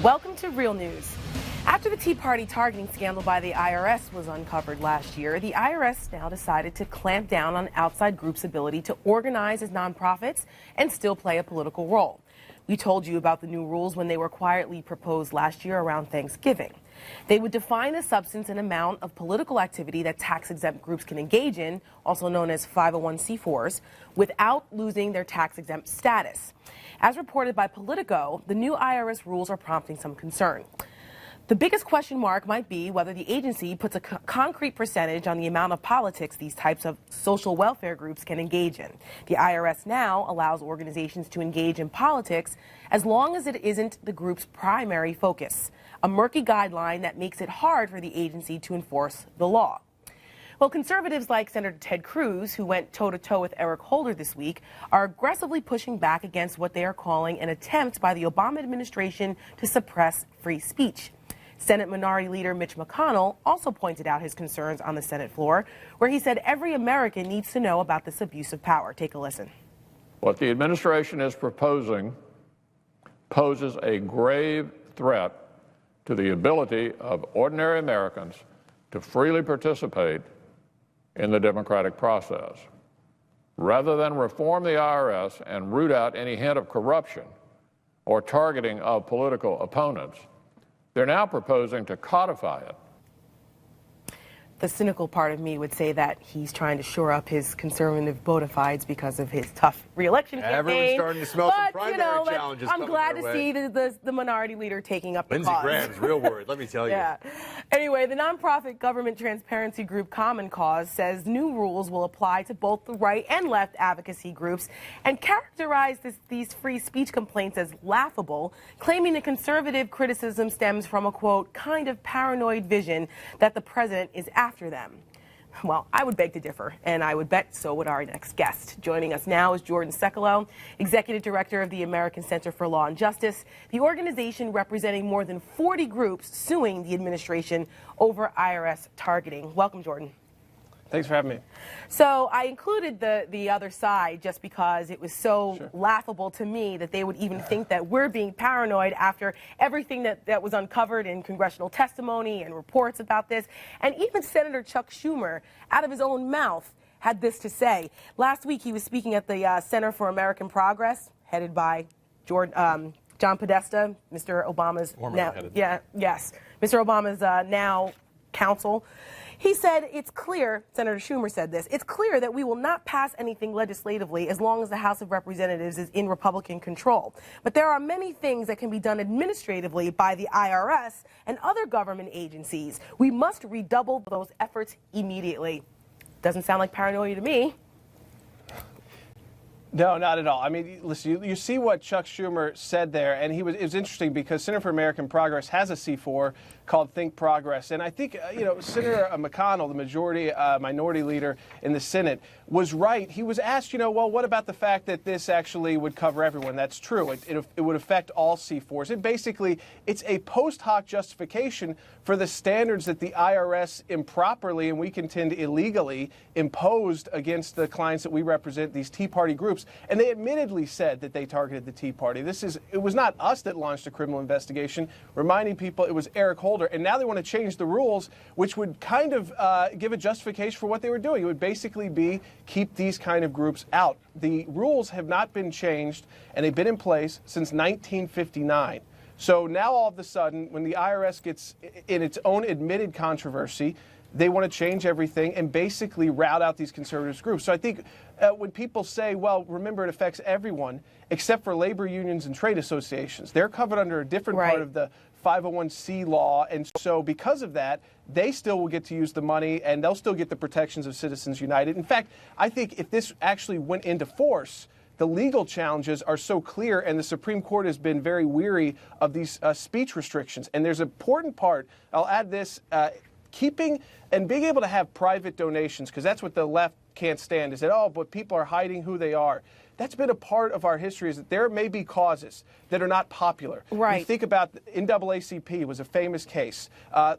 Welcome to Real News. After the Tea Party targeting scandal by the IRS was uncovered last year, the IRS now decided to clamp down on outside groups' ability to organize as nonprofits and still play a political role. We told you about the new rules when they were quietly proposed last year around Thanksgiving. They would define the substance and amount of political activity that tax-exempt groups can engage in, also known as 501c4s, without losing their tax-exempt status. As reported by Politico, the new IRS rules are prompting some concern. The biggest question mark might be whether the agency puts a concrete percentage on the amount of politics these types of social welfare groups can engage in. The IRS now allows organizations to engage in politics as long as it isn't the group's primary focus, a murky guideline that makes it hard for the agency to enforce the law. Well, conservatives like Senator Ted Cruz, who went toe-to-toe with Eric Holder this week, are aggressively pushing back against what they are calling an attempt by the Obama administration to suppress free speech. Senate Minority Leader Mitch McConnell also pointed out his concerns on the Senate floor, where he said every American needs to know about this abuse of power. Take a listen. What the administration is proposing poses a grave threat to the ability of ordinary Americans to freely participate in the democratic process. Rather than reform the IRS and root out any hint of corruption or targeting of political opponents, they're now proposing to codify it. The cynical part of me would say that he's trying to shore up his conservative bona fides because of his tough re-election campaign. Everyone's starting to smell some primary challenges. I'm glad to see the minority leader taking up the Lindsey cause. Graham's real worried, let me tell you. Yeah. Anyway, the nonprofit government transparency group Common Cause says new rules will apply to both the right and left advocacy groups and characterize these free speech complaints as laughable, claiming the conservative criticism stems from a, quote, kind of paranoid vision that the president is after them. Well, I would beg to differ, and I would bet so would our next guest. Joining us now is Jordan Sekulow, Executive Director of the American Center for Law and Justice, the organization representing more than 40 groups suing the administration over IRS targeting. Welcome, Jordan. Thanks for having me. So I included the other side just because it was so laughable to me that they would even think that we're being paranoid after everything that was uncovered in congressional testimony and reports about this. And even Senator Chuck Schumer, out of his own mouth, had this to say. Last week he was speaking at the Center for American Progress, headed by John Podesta, Mr. Obama's Mr. Obama's now counsel. He said, it's clear, Senator Schumer said this, it's clear that we will not pass anything legislatively as long as the House of Representatives is in Republican control. But there are many things that can be done administratively by the IRS and other government agencies. We must redouble those efforts immediately. Doesn't sound like paranoia to me. No, not at all. I mean, listen, you see what Chuck Schumer said there, and it was interesting because Center for American Progress has a C4 called Think Progress. And I think, Senator McConnell, the minority leader in the Senate, was right. He was asked, well, what about the fact that this actually would cover everyone? That's true. It would affect all C4s. And basically, it's a post hoc justification for the standards that the IRS improperly, and we contend illegally, imposed against the clients that we represent, these Tea Party groups. And they admittedly said that they targeted the Tea Party. It was not us that launched a criminal investigation, reminding people it was Eric Holder. And now they want to change the rules, which would kind of give a justification for what they were doing. It would basically be keep these kind of groups out. The rules have not been changed, and they've been in place since 1959. So now all of a sudden, when the IRS gets in its own admitted controversy, they want to change everything and basically rout out these conservative groups. So I think when people say, well, remember, it affects everyone except for labor unions and trade associations. They're covered under a different part of the 501c law. And so because of that, they still will get to use the money and they'll still get the protections of Citizens United. In fact, I think if this actually went into force, the legal challenges are so clear, and the Supreme Court has been very weary of these speech restrictions. And there's an important part, I'll add this, keeping and being able to have private donations, because that's what the left can't stand, is that, oh, but people are hiding who they are. That's been a part of our history, is that there may be causes that are not popular. Right. You think about NAACP was a famous case.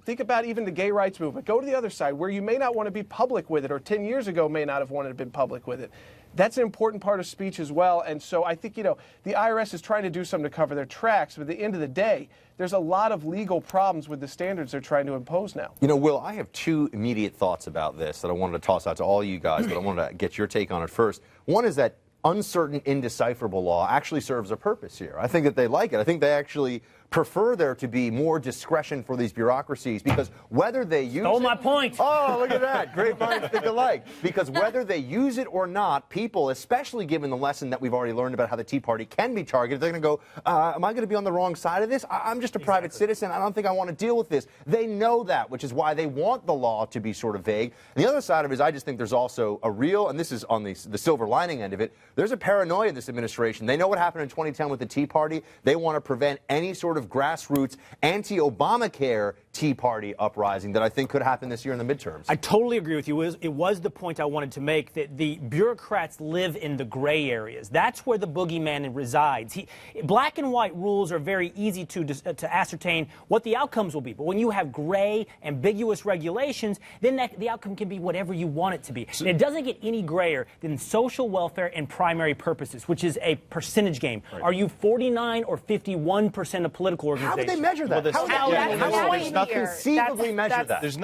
Think about even the gay rights movement. Go to the other side where you may not want to be public with it, or 10 years ago may not have wanted to be public with it. That's an important part of speech as well. And so I think, the IRS is trying to do something to cover their tracks. But at the end of the day, there's a lot of legal problems with the standards they're trying to impose now. Will, I have two immediate thoughts about this that I wanted to toss out to all you guys, but I wanted to get your take on it first. One is that uncertain, indecipherable law actually serves a purpose here. I think that they like it. I think they actually prefer there to be more discretion for these bureaucracies, because whether they use Stole my point. Oh, look at that. Great minds think alike. Because whether they use it or not, people, especially given the lesson that we've already learned about how the Tea Party can be targeted, they're going to go, am I going to be on the wrong side of this? I'm just a private citizen. I don't think I want to deal with this. They know that, which is why they want the law to be sort of vague. And the other side of it is I just think there's also a real, and this is on the silver lining end of it, there's a paranoia in this administration. They know what happened in 2010 with the Tea Party. They want to prevent any sort of grassroots anti-Obamacare Tea Party uprising that I think could happen this year in the midterms. I totally agree with you. It was the point I wanted to make, that the bureaucrats live in the gray areas. That's where the boogeyman resides. Black and white rules are very easy to ascertain what the outcomes will be. But when you have gray, ambiguous regulations, then the outcome can be whatever you want it to be. And it doesn't get any grayer than social welfare and primary purposes, which is a percentage game. Right. Are you 49 or 51% of political organizations? How would they measure that? There's nothing conceivably measure that. There's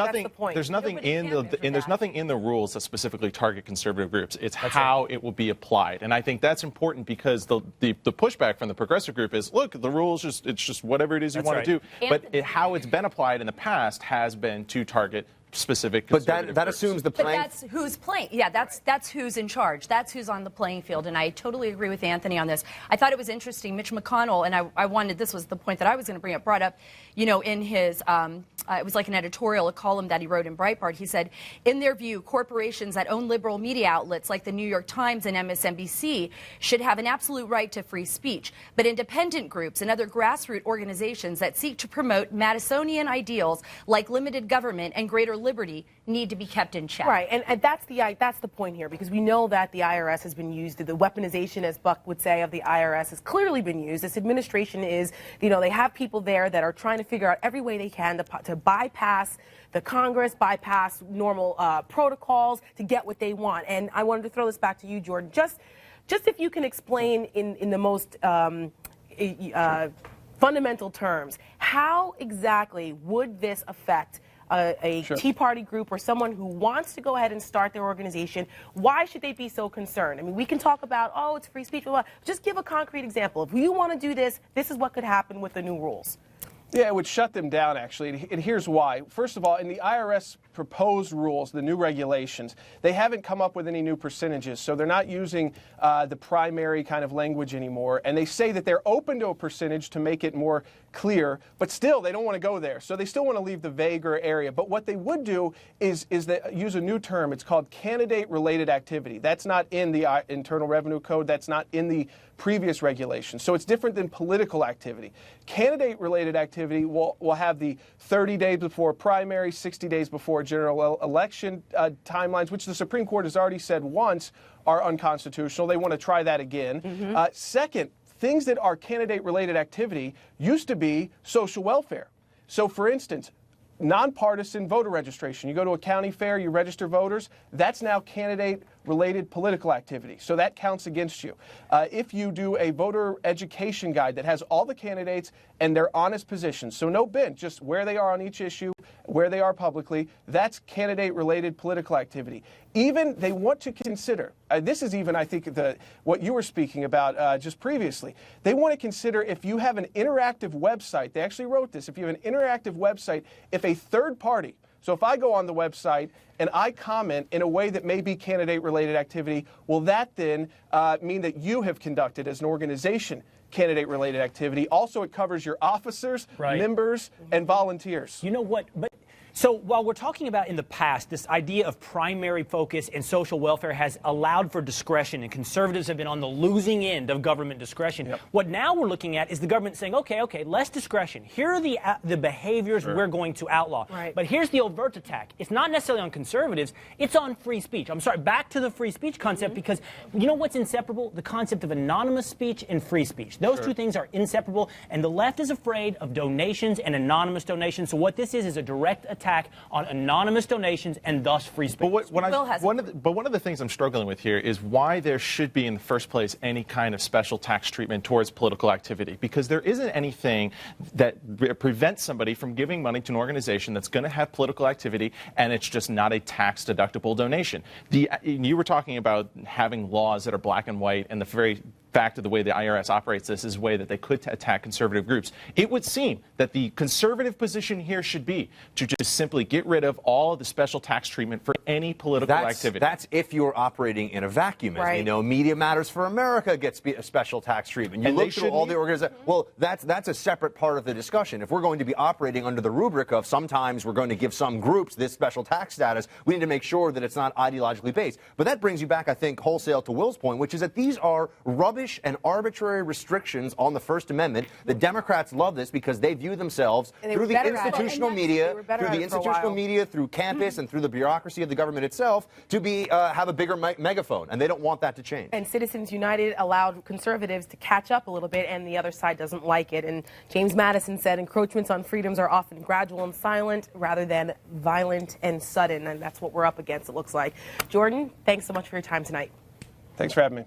nothing in the rules that specifically target conservative groups. It's how it will be applied. And I think that's important, because the pushback from the progressive group is, look, the rules it's just whatever it is you want to do. But how it's been applied in the past has been to target specific conservative that assumes the playing. But that's who's playing. Yeah, that's who's in charge. That's who's on the playing field. And I totally agree with Anthony on this. I thought it was interesting. Mitch McConnell, and this was the point that I was going to bring up, brought up, in his, it was like an editorial, a column that he wrote in Breitbart. He said, in their view, corporations that own liberal media outlets like the New York Times and MSNBC should have an absolute right to free speech. But independent groups and other grassroots organizations that seek to promote Madisonian ideals like limited government and greater liberty need to be kept in check. Right, and that's the point here, because we know that the IRS has been used. The weaponization, as Buck would say, of the IRS has clearly been used. This administration is, they have people there that are trying to figure out every way they can to bypass the Congress, bypass normal protocols to get what they want. And I wanted to throw this back to you, Jordan. Just if you can explain in the most fundamental terms, how exactly would this affect a Tea Party group or someone who wants to go ahead and start their organization? Why should they be so concerned? I mean, we can talk about, it's free speech, blah, blah. Just give a concrete example. If you want to do this, this is what could happen with the new rules. Yeah, it would shut them down, actually, and here's why. First of all, in the IRS proposed rules, the new regulations, they haven't come up with any new percentages, so they're not using the primary kind of language anymore, and they say that they're open to a percentage to make it more clear, but still, they don't want to go there, so they still want to leave the vaguer area. But what they would do is they use a new term. It's called candidate-related activity. That's not in the Internal Revenue Code. That's not in the previous regulations. So it's different than political activity. Candidate-related activity will have the 30 days before primary, 60 days before general election timelines, which the Supreme Court has already said once are unconstitutional. They want to try that again. Mm-hmm. Second, things that are candidate-related activity used to be social welfare. So, for instance, nonpartisan voter registration. You go to a county fair, you register voters. That's now candidate-related political activity. So that counts against you. If you do a voter education guide that has all the candidates and their honest positions, so no bent, just where they are on each issue, where they are publicly, that's candidate-related political activity. Even they want to consider, this is even, I think, what you were speaking about just previously. They want to consider if you have an interactive website, they actually wrote this, if you have an interactive website, if a third party, so if I go on the website and I comment in a way that may be candidate-related activity, will that then mean that you have conducted as an organization candidate-related activity? Also, it covers your officers, members, and volunteers. You know what? So while we're talking about in the past, this idea of primary focus and social welfare has allowed for discretion, and conservatives have been on the losing end of government discretion. Yep. What now we're looking at is the government saying, okay, less discretion. Here are the behaviors we're going to outlaw. Right. But here's the overt attack. It's not necessarily on conservatives. It's on free speech. I'm sorry, back to the free speech concept, because you know what's inseparable? The concept of anonymous speech and free speech. Those two things are inseparable, and the left is afraid of donations and anonymous donations. So what this is a direct attack attack on anonymous donations and thus free speech. But one of the things I'm struggling with here is why there should be in the first place any kind of special tax treatment towards political activity, because there isn't anything that prevents somebody from giving money to an organization that's going to have political activity, and it's just not a tax deductible donation. You were talking about having laws that are black and white, and the very fact of the way the IRS operates this is a way that they could attack conservative groups. It would seem that the conservative position here should be to just simply get rid of all of the special tax treatment for any political activity. That's if you're operating in a vacuum. As we know, Media Matters for America gets a special tax treatment. You look through all the organizations. Well, that's a separate part of the discussion. If we're going to be operating under the rubric of sometimes we're going to give some groups this special tax status, we need to make sure that it's not ideologically based. But that brings you back, I think, wholesale to Will's point, which is that these are rubbish and arbitrary restrictions on the First Amendment. The Democrats love this because they view themselves through the institutional media, through campus, and through the bureaucracy of the government itself to be have a bigger megaphone, and they don't want that to change. And Citizens United allowed conservatives to catch up a little bit, and the other side doesn't like it. And James Madison said encroachments on freedoms are often gradual and silent rather than violent and sudden, and that's what we're up against, it looks like. Jordan, thanks so much for your time tonight. Thanks for having me.